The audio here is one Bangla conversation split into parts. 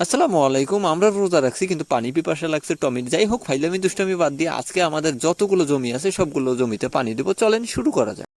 আসসালামু আলাইকুম। আমরা রোজা রাখছি কিন্তু পানি পিপাসা লাগছে টমির। যাই হোক, ফাইলামি দুষ্টামি বাদ দিয়ে আজকে আমাদের যতগুলো জমি আছে সবগুলো জমিতে পানি দেবো। চলেন শুরু করা যাক।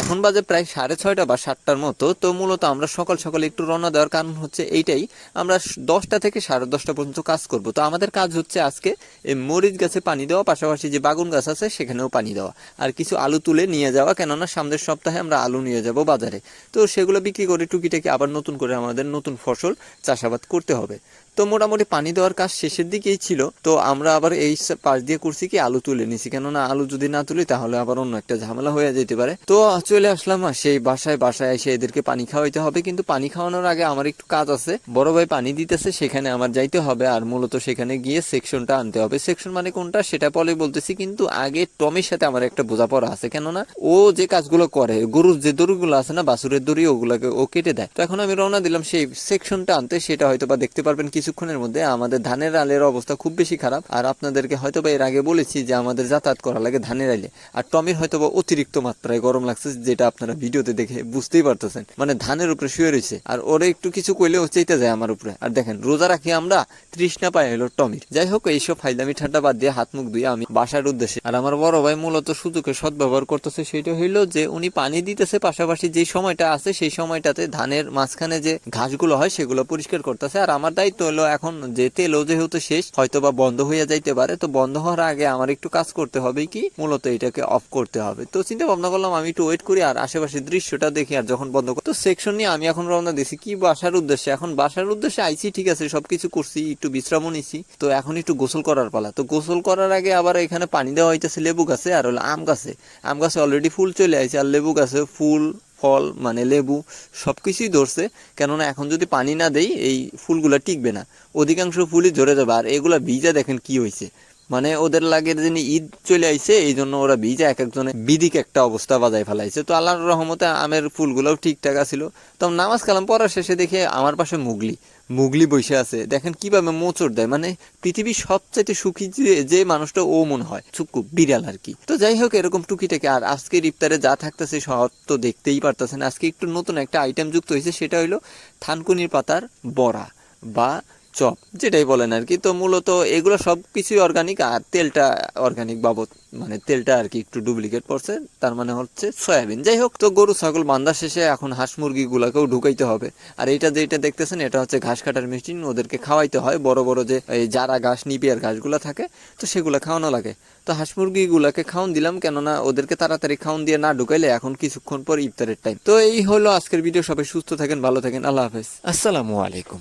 এখন বাজে প্রায় 6:30 বা 7টার মতো। তো মূলত আমরা সকাল সকাল একটু রওনা দেওয়ার কারণ হচ্ছে এইটাই, আমরা 10টা থেকে 10:30 পর্যন্ত কাজ করব। তো আমাদের কাজ হচ্ছে আজকে এই মরিচ গাছে পানি দেওয়া, পাশাপাশি যে বাগুন গাছ আছে সেখানেও পানি দেওয়া, আর কিছু আলু তুলে নিয়ে যাওয়া, কেননা সামনের সপ্তাহে আমরা আলু নিয়ে যাব বাজারে। তো সেগুলো বিক্রি করে টুকিটাকি আবার নতুন করে আমাদের নতুন ফসল চাষাবাদ করতে হবে। তো মোটামুটি পানি দেওয়ার কাজ শেষের দিকেই ছিল। তো আমরা আবার এই পাশ দিয়ে করছি কি, আলু তুলে নিছি, কেননা আলু যদি না তুলি তাহলে আবার অন্য একটা ঝামেলা হয়ে যেতে পারে। তো চলে আসলাম সেই বাসায় এসে এদেরকে পানি খাওয়াইতে হবে। কিন্তু পানি খাওয়ানোর আগে আমার একটু কাজ আছে। বড় ভাই পানি দিতেছে, সেখানে আমার যাইতে হবে, আর মূলত সেখানে গিয়ে সেকশনটা আনতে হবে। সেকশন মানে কোনটা সেটা পরে বলতেছি, কিন্তু আগে টমির সাথে আমার একটা বোঝাপড়া আছে, কেননা ও যে কাজগুলো করে, গরুর যে দড়িগুলো আছে না, বাছুরের দড়ি, ওগুলাকে ও কেটে দেয়। তো এখন আমি রওনা দিলাম সেই সেকশনটা আনতে। সেটা হয়তো বা দেখতে পারবেন কিছুক্ষণের মধ্যে। আমাদের ধানের আলের অবস্থা খুব বেশি খারাপ, আর আপনাদেরকে হয়তো বা এর আগে বলেছি যে আমাদের যাতায়াত করা লাগে ধানের আলে। আর টমির হয়তো বা অতিরিক্ত মাত্রায় গরম লাগছে, যেটা আপনারা ভিডিওতে দেখে বুঝতেই পারতেছেন। মানে ধানের উপরে শুয়ে রয়েছে, আর ওরে একটু কিছু কইলে ও চেইতে যায় আমার উপরে। আর দেখেন, রোজা রাখি আমরা, তৃষ্ণা পায় হলো টমির। যাই হোক, এইসব ফাইলামি ঠান্ডা বাদ দিয়ে হাত মুখ ধুয়ে আমি বাসার উদ্দেশ্যে। আর আমার বড় ভাই মূলত সুযোগের সদ্ব্যবহার করতেছে। সেটা হইলো যে উনি পানি দিতেছে, পাশাপাশি যে সময়টা আছে সেই সময়টাতে ধানের মাঝখানে যে ঘাসগুলো হয় সেগুলো পরিষ্কার করতেছে। আর আমার দায়িত্ব হলো এখন, যে তেলও যেহেতু শেষ, হয়তো বা বন্ধ হয়ে যাইতে পারে। তো বন্ধ হওয়ার আগে আমার একটু কাজ করতে হবে, কি মূলত এটাকে অফ করতে হবে। তো চিন্তা ভাবনা করলাম আমি একটু ওয়েট করি আর আশেপাশের দৃশ্যটা দেখি। আর যখন বন্ধ করতো সেকশন নিয়ে আমি এখন রওনা দিছি কি বাসার উদ্দেশ্যে। এখন বাসার উদ্দেশ্যে আইছি, ঠিক আছে, সবকিছু করছি, একটু বিশ্রামও নিছি। তো এখন একটু গোসল করার পালা। তো গোসল করার আগে আবার এখানে পানি দেওয়া হইতেছে লেবু গাছে, আর হলো আম গাছে। আম গাছে অলরেডি ফুল চলে আসছে, আর লেবু গাছে ফুল ফল মানে লেবু সবকিছুই ধরছে। কেননা এখন যদি পানি না দেই এই ফুলগুলা টিকবে না, অধিকাংশ ফুলই ঝরে যাবে। আর এগুলা ভিজা দেখেন কি হয়েছে, মানে ওদের লাগে যে ঈদ চলে আইছে, এই জন্য ওরা ভিজা এক একজনে বিদিক একটা অবস্থা বাজায় ফেলাইছে। তো আল্লাহর রহমতে আমের ফুলগুলোও ঠিকঠাক আছিল। তো নামাজ কালাম পড়ার শেষে দেখে আমার পাশে মুগলি মুগলি বসে আছে। দেখেন কিভাবে মোচড় দেয়, মানে পৃথিবীর সবচাইতে সুখী যে মানুষটা ও মনে হয় চুক্কু বিড়াল আর কি। তো যাই হোক, এরকম টুকিটাকে। আর আজকের ইফতারে যা থাকতেছে সব তো দেখতেই পারতেছেন। আজকে একটু নতুন একটা আইটেম যুক্ত হয়েছে, সেটা হইলো থানকুনির পাতার বড়া বা চপ, যেটাই বলেন আর কি। তো মূলত এগুলো সব কিছুই অর্গানিক, আর তেলটা অর্গানিক বাবদ, মানে তেলটা আর কি একটু ডুপ্লিকেট পড়ছে, তার মানে হচ্ছে সয়াবিন। যাই হোক, তো গরু ছাগল বান্ধা শেষে এখন হাঁস মুরগি গুলাকেও ঢুকাইতে হবে। আর এইটা যেটা দেখতেছেন এটা হচ্ছে ঘাস কাটার মেশিন, ওদেরকে খাওয়াইতে হয়। বড় বড় যে এই যারা ঘাস নিপিয়ার ঘাসগুলা থাকে, তো সেগুলো খাওয়ানো লাগে। তো হাঁস মুরগি গুলাকে খাওয়ান দিলাম, কেননা ওদেরকে তাড়াতাড়ি খাওয়ান দিয়ে না ঢুকাইলে এখন কিছুক্ষণ পর ইফতারের টাইম। তো এই হলো আজকের ভিডিও। সবাই সুস্থ থাকেন, ভালো থাকেন, আল্লাহ হাফেজ, আসসালামু আলাইকুম।